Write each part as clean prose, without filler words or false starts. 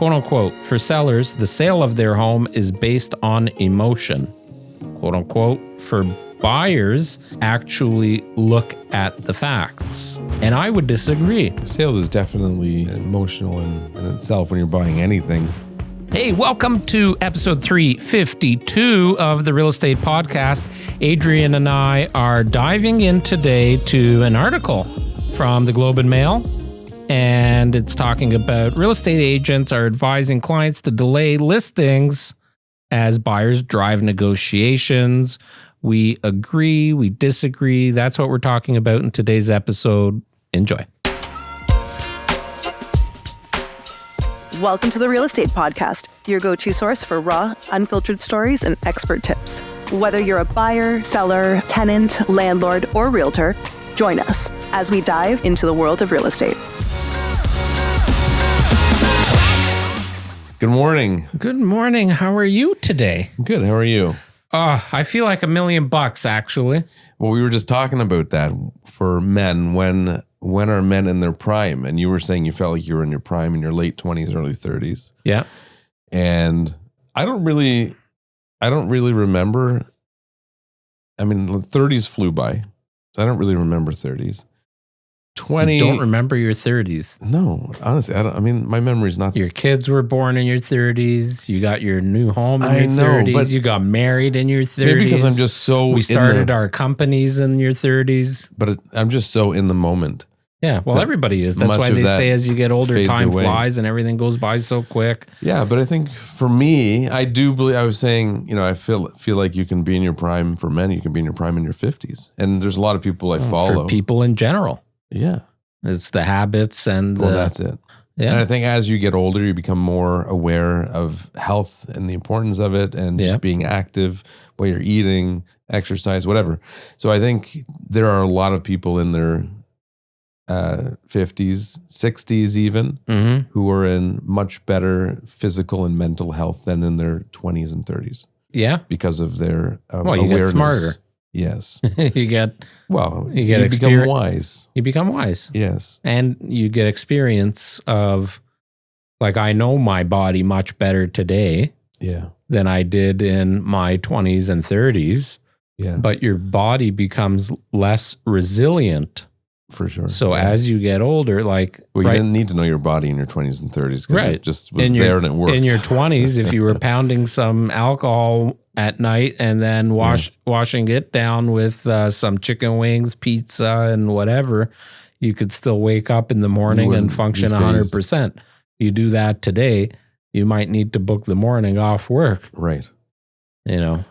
quote unquote, for sellers, the sale of their home is based on emotion. Quote unquote, for buyers, actually look at the facts. And I would disagree. Sales is definitely emotional in itself when you're buying anything. Hey, welcome to episode 352 of the Real Estate Podcast. Adrian and I are diving in today to an article from the Globe and Mail, and it's talking about real estate agents are advising clients to delay listings as buyers drive negotiations. We agree, we disagree. That's what we're talking about in today's episode. Enjoy. Welcome to the Real Estate Podcast, your go-to source for raw, unfiltered stories and expert tips. Whether you're a buyer, seller, tenant, landlord, or realtor, join us as we dive into the world of real estate. Good morning. Good morning. How are you today? Good. How are you? I feel like $1 million, actually. Well, we were just talking about that for men. When are men in their prime? And you were saying you felt like you were in your prime in your late 20s, early 30s. Yeah. And I don't really remember. I mean, the 30s flew by. So I don't really remember 30s. 20. You don't remember your 30s? No, honestly, I mean, my memory's not. Your kids were born in your 30s. You got your new home in your 30s. But you got married in your 30s. Maybe because I'm just so. We started our companies in your 30s. But I'm just so in the moment. Yeah, well, everybody is. That's why they say as you get older, time flies and everything goes by so quick. Yeah, but I think for me, I do believe, I was saying, you know, I feel like you can be in your prime for men. You can be in your prime in your 50s. And there's a lot of people I follow. For people in general. Yeah. It's the habits and well, that's it. Yeah. And I think as you get older, you become more aware of health and the importance of it and just being active, what you're eating, exercise, whatever. So I think there are a lot of people in their 50s, 60s even, who are in much better physical and mental health than in their 20s and 30s. Yeah. Because of their you awareness. get smarter. Yes. you become wise. You become wise. Yes. And you get experience of, like, I know my body much better today than I did in my 20s and 30s. Yeah. But your body becomes less resilient. For sure. So as you get older, like... Well, you didn't need to know your body in your 20s and 30s because it just was there and it worked. In your 20s, if you were pounding some alcohol at night and then washing it down with some chicken wings, pizza, and whatever, you could still wake up in the morning and function 100%. You do that today, you might need to book the morning off work. Right. You know,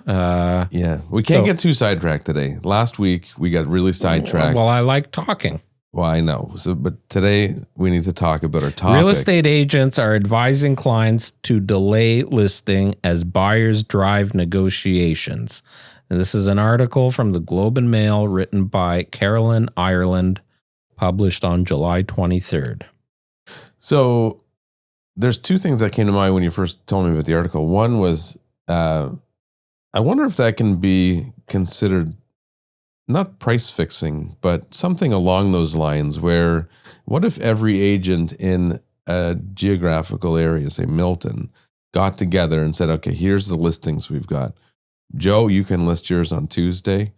we can't get too sidetracked today. Last week we got really sidetracked. Well, I like talking. Well, I know. But today we need to talk about our topic. Real estate agents are advising clients to delay listing as buyers drive negotiations. And this is an article from the Globe and Mail written by Carolyn Ireland, published on July 23rd. So there's two things that came to mind when you first told me about the article. One was, I wonder if that can be considered not price fixing, but something along those lines where what if every agent in a geographical area, say Milton, got together and said, okay, here's the listings we've got. Joe, you can list yours on Tuesday.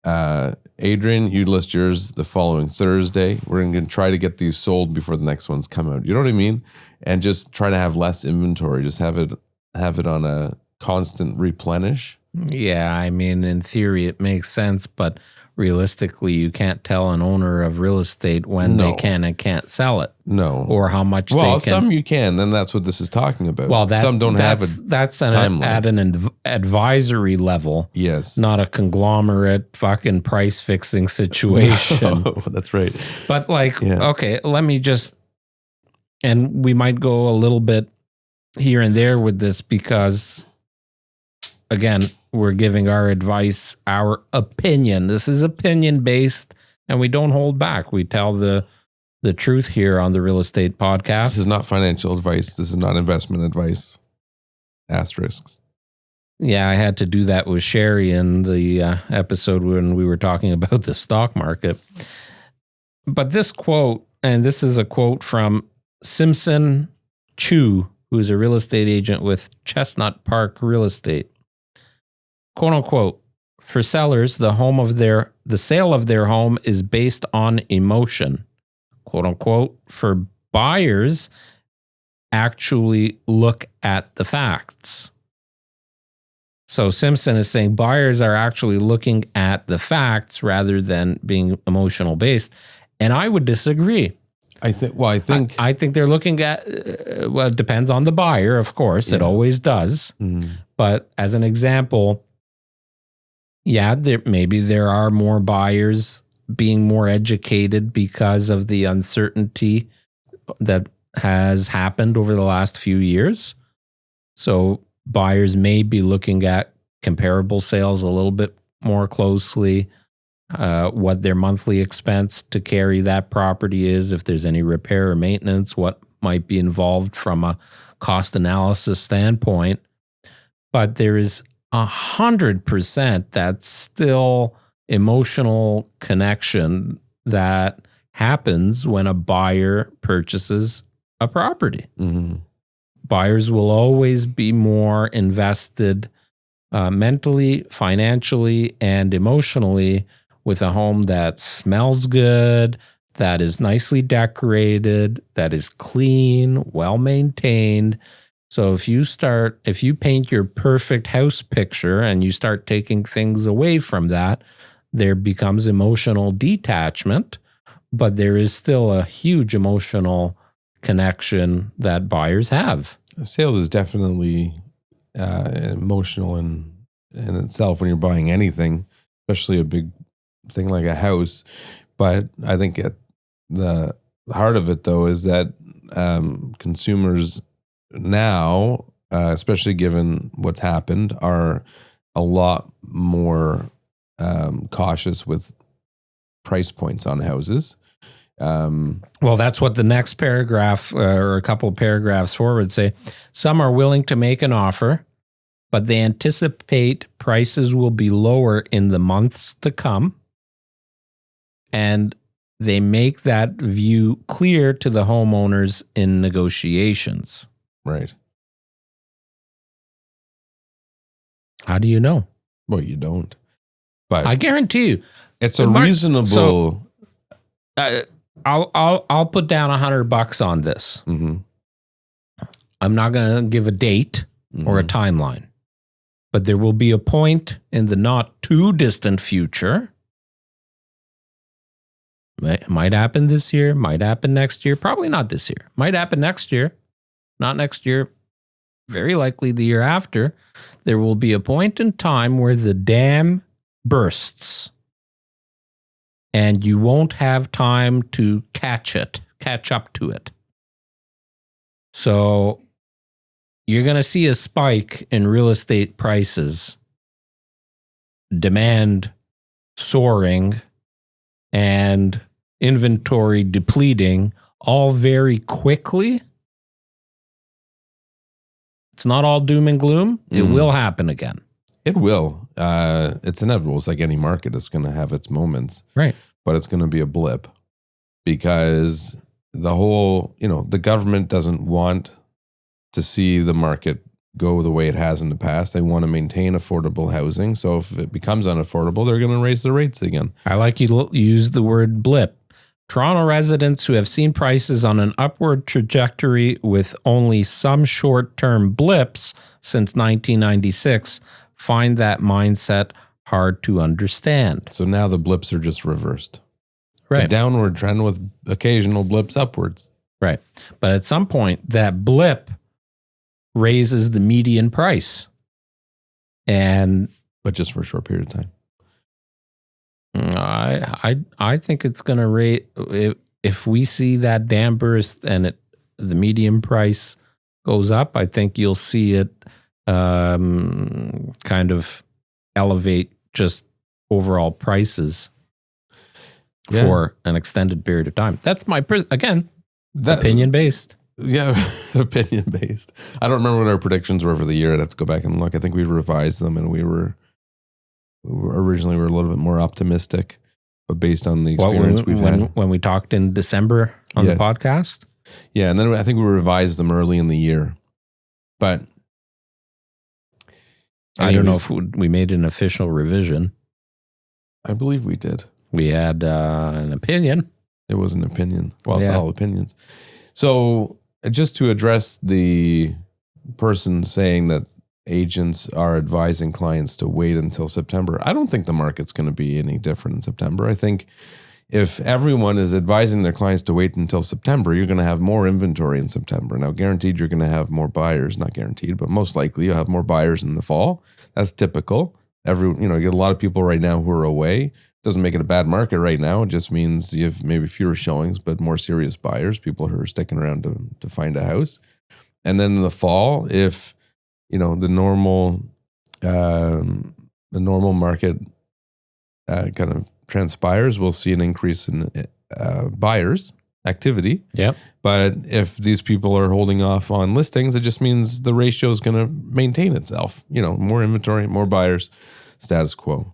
Adrian, you list yours the following Thursday. We're going to try to get these sold before the next ones come out. You know what I mean? And just try to have less inventory. Just have it on a constant replenish. Yeah, I mean, in theory, it makes sense, but realistically, you can't tell an owner of real estate when they can and can't sell it. No. Or how much they can. Well, some you can, and that's what this is talking about. Well, some don't have a that's at an advisory level. Yes. Not a conglomerate fucking price fixing situation. No, that's right. But okay, let me just, and we might go a little bit here and there with this because, again, we're giving our advice, our opinion. This is opinion based, and we don't hold back. We tell the truth here on the Real Estate Podcast. This is not financial advice. This is not investment advice. Asterisks. Yeah, I had to do that with Sherry in the episode when we were talking about the stock market. But this quote, and this is a quote from Simpson Chu, who's a real estate agent with Chestnut Park Real Estate. Quote unquote, for sellers, the sale of their home is based on emotion. Quote unquote, for buyers, actually look at the facts. So Simpson is saying buyers are actually looking at the facts rather than being emotional based. And I would disagree. I think they're looking at, it depends on the buyer, of course. Yeah. It always does. Mm. But as an example, maybe there are more buyers being more educated because of the uncertainty that has happened over the last few years. So buyers may be looking at comparable sales a little bit more closely, what their monthly expense to carry that property is, if there's any repair or maintenance, what might be involved from a cost analysis standpoint. But there is 100% that's still emotional connection that happens when a buyer purchases a property. Mm-hmm. Buyers will always be more invested mentally, financially, and emotionally with a home that smells good, that is nicely decorated, that is clean, well-maintained. So if you paint your perfect house picture and you start taking things away from that, there becomes emotional detachment, but there is still a huge emotional connection that buyers have. Sales is definitely emotional in itself when you're buying anything, especially a big thing like a house. But I think at the heart of it, though, is that consumers now, especially given what's happened, are a lot more cautious with price points on houses. Well, that's what the next paragraph or a couple of paragraphs forward say. Some are willing to make an offer, but they anticipate prices will be lower in the months to come. And they make that view clear to the homeowners in negotiations. Right. How do you know? Well, you don't. But I guarantee you, it's a reasonable. So, I'll put down $100 on this. Mm-hmm. I'm not going to give a date or a timeline, but there will be a point in the not too distant future. It might happen this year, might happen next year, probably not this year. Might happen next year, not next year, very likely the year after. There will be a point in time where the dam bursts. And you won't have time to catch up to it. So you're going to see a spike in real estate prices, demand soaring, and inventory depleting all very quickly. It's not all doom and gloom. It will happen again. It will. It's inevitable. It's like any market. It's going to have its moments. Right. But it's going to be a blip because the government doesn't want to see the market go the way it has in the past. They want to maintain affordable housing. So if it becomes unaffordable, they're going to raise the rates again. I like you use the word blip. Toronto residents who have seen prices on an upward trajectory with only some short-term blips since 1996 find that mindset hard to understand. So now the blips are just reversed. Right. It's a downward trend with occasional blips upwards. Right. But at some point, that blip raises the median price. But just for a short period of time. I think it's going to rate if we see that dam burst and the median price goes up. I think you'll see it kind of elevate just overall prices for an extended period of time. That's my opinion based. Yeah, opinion based. I don't remember what our predictions were for the year. I'd have to go back and look. I think we revised them, and we were originally a little bit more optimistic, but based on the experience we've had. When we talked in December on the podcast? Yeah, and then I think we revised them early in the year. But I don't know if we made an official revision. I believe we did. We had an opinion. It was an opinion. Well, it's all opinions. So just to address the person saying that agents are advising clients to wait until September, I don't think the market's going to be any different in September. I think if everyone is advising their clients to wait until September, you're going to have more inventory in September. Now, guaranteed you're going to have more buyers, not guaranteed, but most likely you'll have more buyers in the fall. That's typical. You get a lot of people right now who are away. Doesn't make it a bad market right now. It just means you have maybe fewer showings, but more serious buyers, people who are sticking around to find a house. And then in the fall, if the normal market kind of transpires, we'll see an increase in buyers activity. Yep. But if these people are holding off on listings, it just means the ratio is going to maintain itself. More inventory, more buyers, status quo.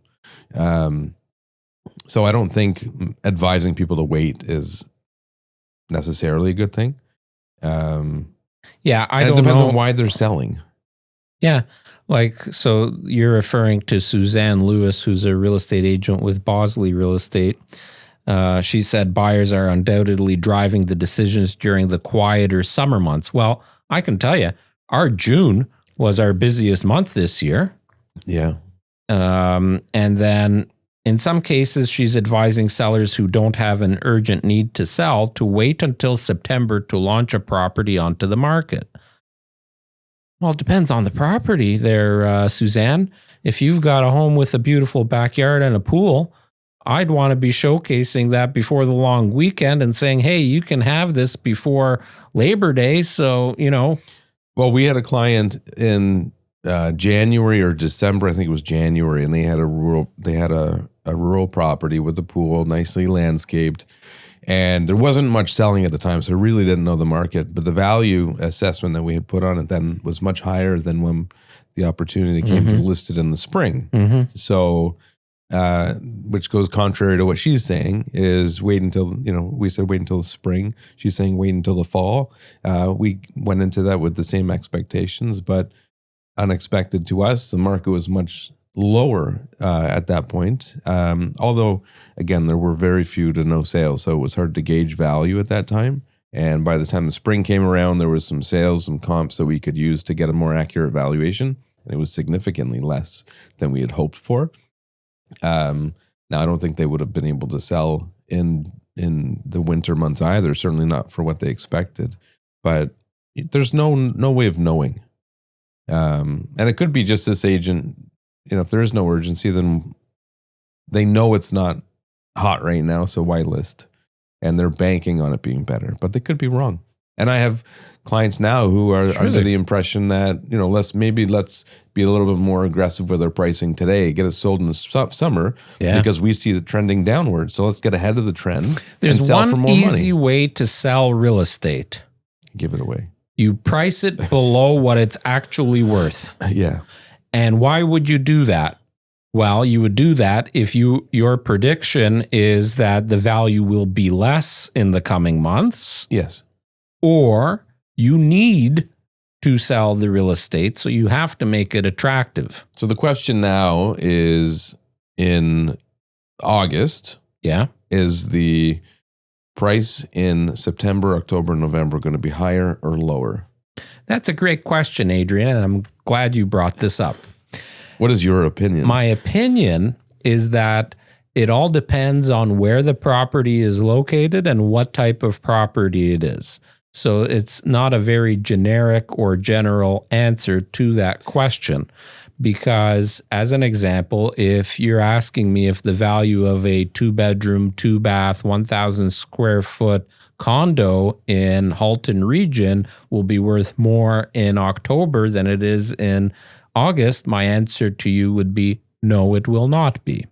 So I don't think advising people to wait is necessarily a good thing. It depends on why they're selling. Yeah. So you're referring to Suzanne Lewis, who's a real estate agent with Bosley Real Estate. She said buyers are undoubtedly driving the decisions during the quieter summer months. Well, I can tell you, our June was our busiest month this year. Yeah. And then in some cases, she's advising sellers who don't have an urgent need to sell to wait until September to launch a property onto the market. Well, it depends on the property there, Suzanne. If you've got a home with a beautiful backyard and a pool, I'd want to be showcasing that before the long weekend and saying, hey, you can have this before Labor Day. So, Well, we had a client in January or December, I think it was January, and they had a rural property with a pool, nicely landscaped. And there wasn't much selling at the time, so I really didn't know the market. But the value assessment that we had put on it then was much higher than when the opportunity came to list it in the spring. Mm-hmm. So, which goes contrary to what she's saying, is wait until, we said wait until the spring. She's saying wait until the fall. We went into that with the same expectations, but unexpected to us, the market was much lower at that point. Although, again, there were very few to no sales, so it was hard to gauge value at that time. And by the time the spring came around, there was some sales, some comps that we could use to get a more accurate valuation, and it was significantly less than we had hoped for. Now, I don't think they would have been able to sell in the winter months either, certainly not for what they expected. But there's no way of knowing. And it could be just this agent, if there is no urgency, then they know it's not hot right now, so why list? And they're banking on it being better, but they could be wrong. And I have clients now who are under the impression that, let's be a little bit more aggressive with our pricing today, get it sold in the summer because we see the trending downward. So let's get ahead of the trend. There's and sell one for more easy money. way to sell real estate. Give it away. You price it below what it's actually worth. Yeah. And why would you do that? Well, you would do that if your prediction is that the value will be less in the coming months. Yes. Or you need to sell the real estate, so you have to make it attractive. So the question now is, in August, is the price in September, October, November going to be higher or lower? That's a great question, Adrian, and I'm glad you brought this up. What is your opinion? My opinion is that it all depends on where the property is located and what type of property it is. So it's not a very generic or general answer to that question, because as an example, if you're asking me if the value of a 2-bedroom, 2-bath, 1,000 square foot condo in Halton region will be worth more in October than it is in August, my answer to you would be no, it will not be.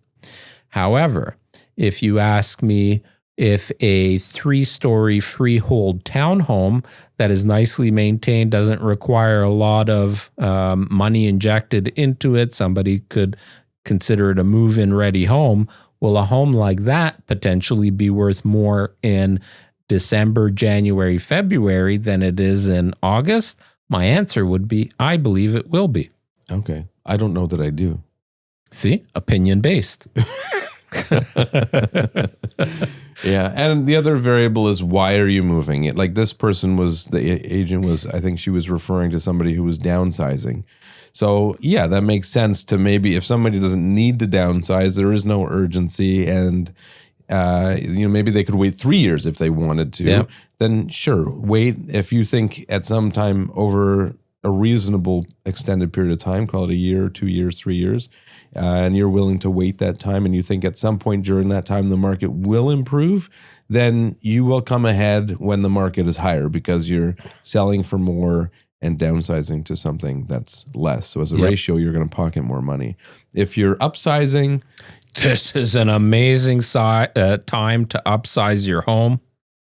However, if you ask me if a 3-story freehold townhome that is nicely maintained, doesn't require a lot of money injected into it, somebody could consider it a move-in ready home, will a home like that potentially be worth more in December, January, February than it is in August? My answer would be, I believe it will be. Okay. I don't know that I do. See, opinion based. Yeah. And the other variable is, why are you moving it? Like, this person was, the agent was, I think she was referring to somebody who was downsizing. So yeah, that makes sense to maybe, if somebody doesn't need to downsize, there is no urgency, and maybe they could wait 3 years if they wanted to. Yeah. Then sure, wait. If you think at some time over a reasonable extended period of time, call it a year, 2 years, 3 years, and you're willing to wait that time, and you think at some point during that time the market will improve, then you will come ahead when the market is higher, because you're selling for more and downsizing to something that's less. So as a ratio, you're going to pocket more money. If you're upsizing, this is an amazing time to upsize your home,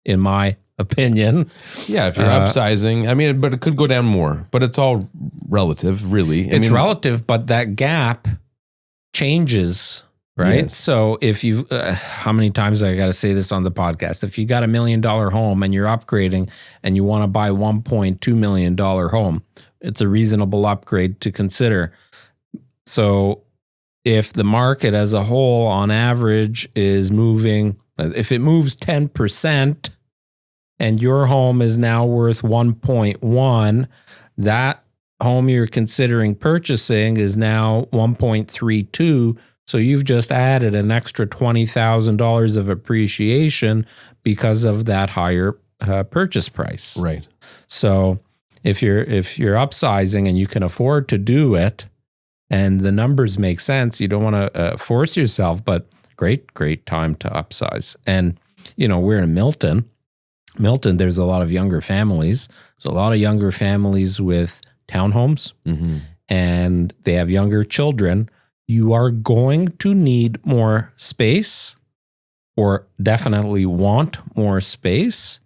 in my opinion. Yeah, if you're upsizing, I mean, but it could go down more, but it's all relative, really. It's relative, but that gap changes, right? Yes. So if you, how many times I got to say this on the podcast? If you got $1 million home and you're upgrading and you want to buy $1.2 million home, it's a reasonable upgrade to consider. So if the market as a whole on average is moving, if it moves 10%, and your home is now worth 1.1, that home you're considering purchasing is now 1.32. So you've just added an extra $20,000 of appreciation because of that higher purchase price. Right. So if you're upsizing and you can afford to do it, and the numbers make sense, you don't want to force yourself, but great time to upsize. And, we're in Milton, there's a lot of younger families. There's a lot of younger families with townhomes, and they have younger children. You are going to need more space, or definitely want more space,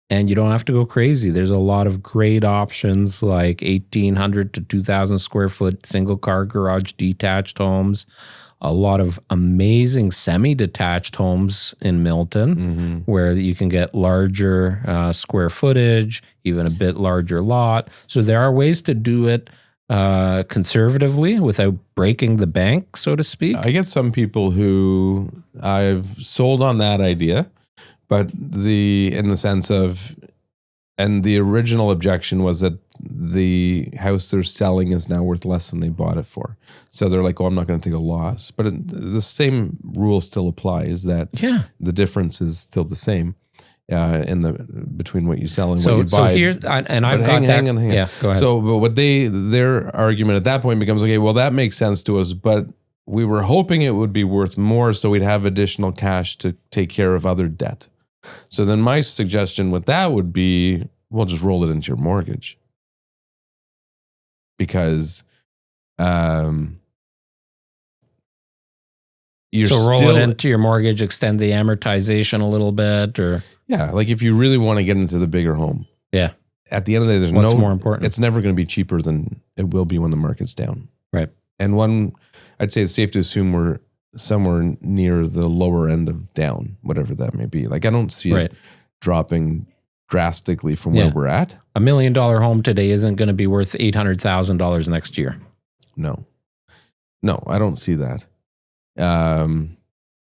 and you don't have to go crazy. There's a lot of great options like 1,800 to 2,000 square foot single car garage detached homes. A lot of amazing semi-detached homes in Milton where you can get larger square footage, even a bit larger lot. So there are ways to do it conservatively without breaking the bank, so to speak. I get some people who I've sold on that idea, but in the sense of, and the original objection was that the house they're selling is now worth less than they bought it for. So they're like, I'm not going to take a loss. But the same rule still applies, that the difference is still the same between what you sell and what you buy. So here, and I've got that. Hang on. Yeah, go ahead. So but their argument at that point becomes, okay, well, that makes sense to us, but we were hoping it would be worth more so we'd have additional cash to take care of other debt. So then my suggestion with that would be, well, just roll it into your mortgage. Because roll it into your mortgage, extend the amortization a little bit, or like if you really want to get into the bigger home. Yeah. At the end of the day, there's what's more important? It's never going to be cheaper than it will be when the market's down. Right. And I'd say it's safe to assume we're somewhere near the lower end of down, whatever that may be. Like, I don't see it dropping drastically from where we're at. $1 million home today isn't going to be worth $800,000 next year. No, I don't see that.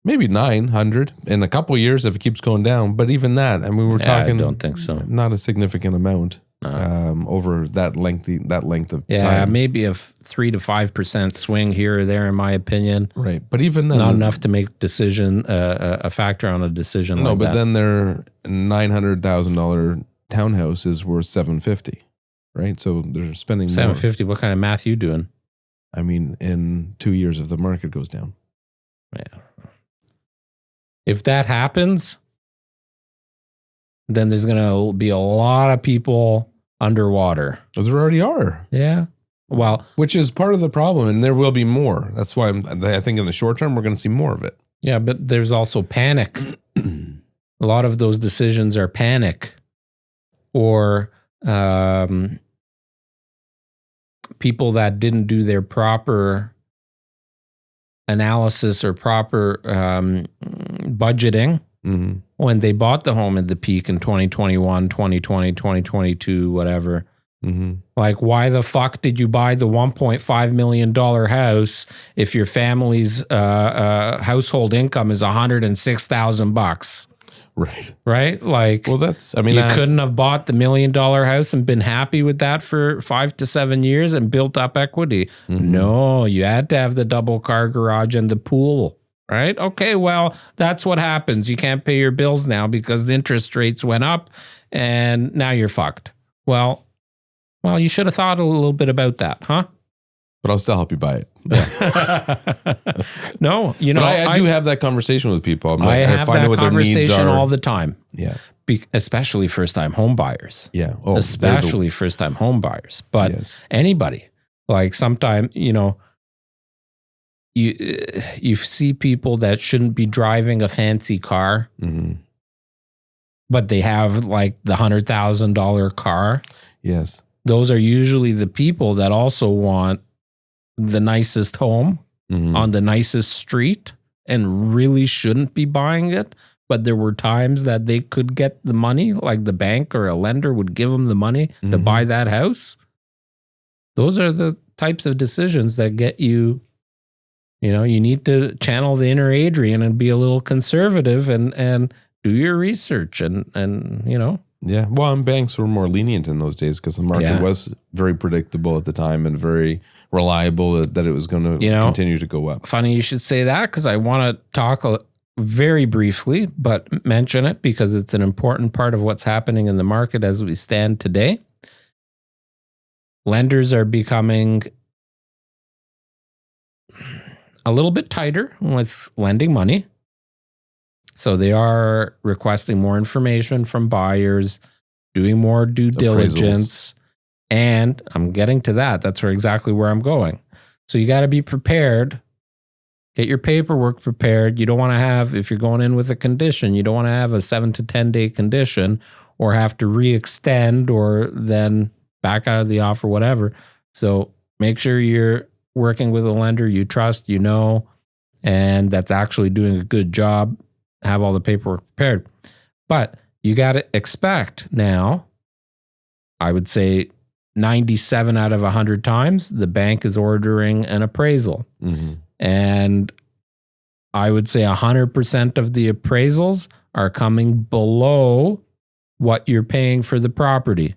Maybe 900 in a couple of years if it keeps going down. But even that, I mean, we're talking. I don't think so. Not a significant amount over that length of time. Yeah, maybe a 3 to 5% swing here or there, in my opinion. Right, but even then, not enough to make a factor on a decision. No, but then their $900,000 townhouse is worth $750,000, right? So they're spending $750,000. What kind of math you doing? I mean, in 2 years, if the market goes down. Yeah. If that happens, then there's going to be a lot of people underwater. Well, there already are. Yeah. Well, which is part of the problem, and there will be more. That's why I think in the short term, we're going to see more of it. Yeah, but there's also panic. A lot of those decisions are panic, or people that didn't do their proper analysis or proper budgeting when they bought the home at the peak in 2021, 2020, 2022, whatever. Mm-hmm. Like, why the fuck did you buy the $1.5 million house if your family's household income is $106,000? Right. Right? Like, Well, that's, I mean, you couldn't have bought the $1 million house and been happy with that for 5 to 7 years and built up equity. Mm-hmm. No, you had to have the double car garage and the pool. Right? Okay, well, that's what happens. You can't pay your bills now because the interest rates went up and now you're fucked. Well, you should have thought a little bit about that, huh? But I'll still help you buy it. No, you know, but I do have that conversation with people. I'm like, I have find out that what their needs conversation are. all the time. Yeah. Especially first-time home buyers. Yeah. Oh, especially first-time home buyers. But yes. anybody, like sometimes, you know, you see people that shouldn't be driving a fancy car, Mm-hmm. but they have like the $100,000 car. Yes. Those are usually the people that also want the nicest home Mm-hmm. on the nicest street and really shouldn't be buying it. But there were times that they could get the money, like the bank or a lender would give them the money to Mm-hmm. buy that house. Those are the types of decisions that get you, you know, you need to channel the inner Adrian and be a little conservative and do your research and you know. Yeah. Well, and banks were more lenient in those days because the market was very predictable at the time and very reliable that it was going to continue to go up. Funny you should say that because I want to talk very briefly, but mention it because it's an important part of what's happening in the market as we stand today. Lenders are becoming a little bit tighter with lending money. So they are requesting more information from buyers, doing more due diligence. And I'm getting to that. That's exactly where I'm going. So you got to be prepared. Get your paperwork prepared. You don't want to have, if you're going in with a condition, you don't want to have a 7 to 10 day condition or have to re-extend or then back out of the offer, whatever. So make sure you're working with a lender you trust, you know, and that's actually doing a good job. Have all the paperwork prepared. But you got to expect now, I would say 97 out of 100 times, the bank is ordering an appraisal. Mm-hmm. And I would say 100% of the appraisals are coming below what you're paying for the property.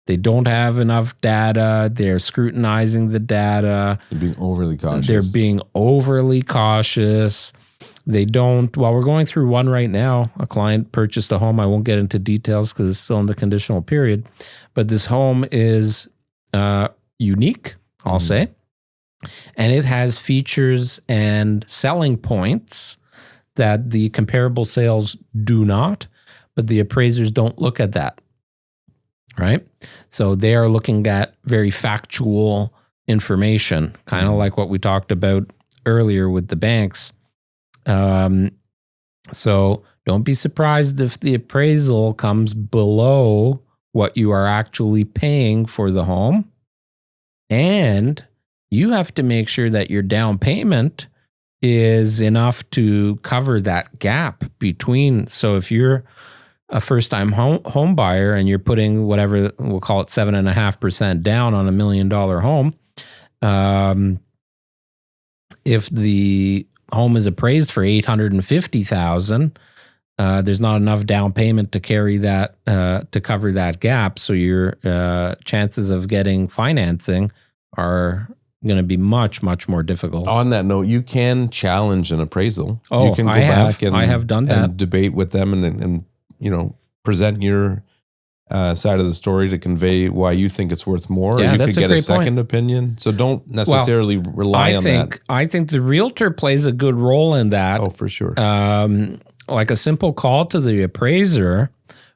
They don't have enough data. They're scrutinizing the data. They're being overly cautious. They're being overly cautious. They don't, well, we're going through one right now. A client purchased a home. I won't get into details because it's still in the conditional period. But this home is unique, I'll say. And it has features and selling points that the comparable sales do not, but the appraisers don't look at that, right? So they are looking at very factual information, kind of like what we talked about earlier with the banks. So don't be surprised if the appraisal comes below what you are actually paying for the home. And you have to make sure that your down payment is enough to cover that gap between. So if you're a first-time home buyer and you're putting whatever, we'll call it 7.5% down on $1 million home, if the home is appraised for $850,000, there's not enough down payment to carry that to cover that gap. So your chances of getting financing are going to be much, much more difficult. On that note, you can challenge an appraisal. Oh, you can go I have. back and I have done that. And debate with them and you know, present your side of the story to convey why you think it's worth more. Yeah, or you that's could a get a great second point. opinion. So don't necessarily rely on that. I think the realtor plays a good role in that. Oh, for sure. Like a simple call to the appraiser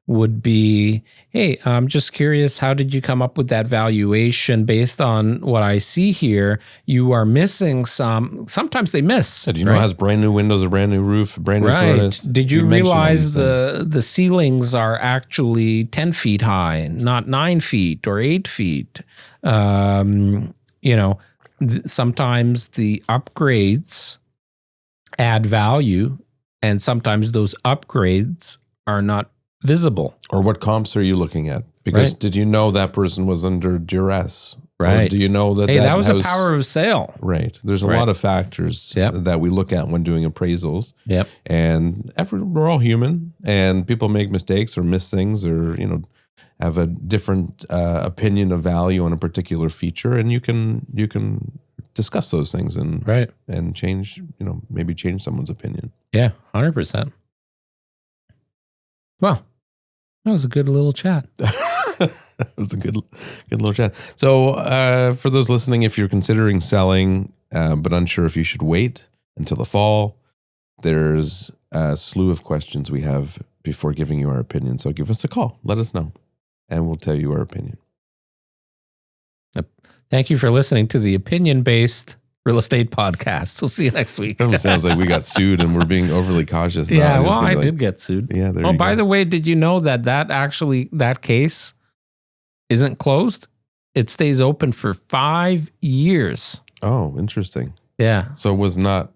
would be, hey, I'm just curious, how did you come up with that valuation based on what I see here? You are missing sometimes they miss. Did you know it has brand new windows, a brand new roof, brand new furnace? Did you realize the ceilings are actually 10 feet high, not 9 feet or 8 feet? You know, sometimes the upgrades add value, and sometimes those upgrades are not visible. Or what comps are you looking at? Because did you know that person was under duress? Right. Or do you know that that was a power of sale? Right. There's a lot of factors that we look at when doing appraisals. Yep. And we're all human, and people make mistakes or miss things, or have a different opinion of value on a particular feature, and you can discuss those things and change, maybe change someone's opinion. Yeah, 100%. Well, that was a good little chat. It was a good little chat. So for those listening, if you're considering selling but unsure if you should wait until the fall, there's a slew of questions we have before giving you our opinion. So give us a call. Let us know, and we'll tell you our opinion. Thank you for listening to the opinion-based real estate podcast. We'll see you next week. It sounds like we got sued and we're being overly cautious. Yeah, well, I did get sued. Yeah. Oh, by the way, did you know that case isn't closed? It stays open for 5 years. Oh, interesting. Yeah. So it was not.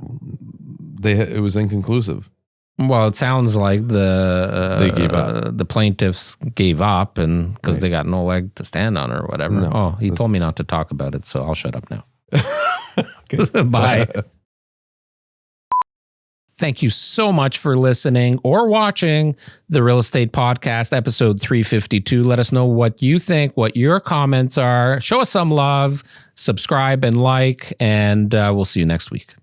It was inconclusive. Well, it sounds like they gave up. The plaintiffs gave up, and because they got no leg to stand on or whatever. No, he told me not to talk about it, so I'll shut up now. Okay. Bye. Thank you so much for listening or watching the Real Estate Podcast, episode 352. Let us know what you think, what your comments are. Show us some love, subscribe and like, and we'll see you next week.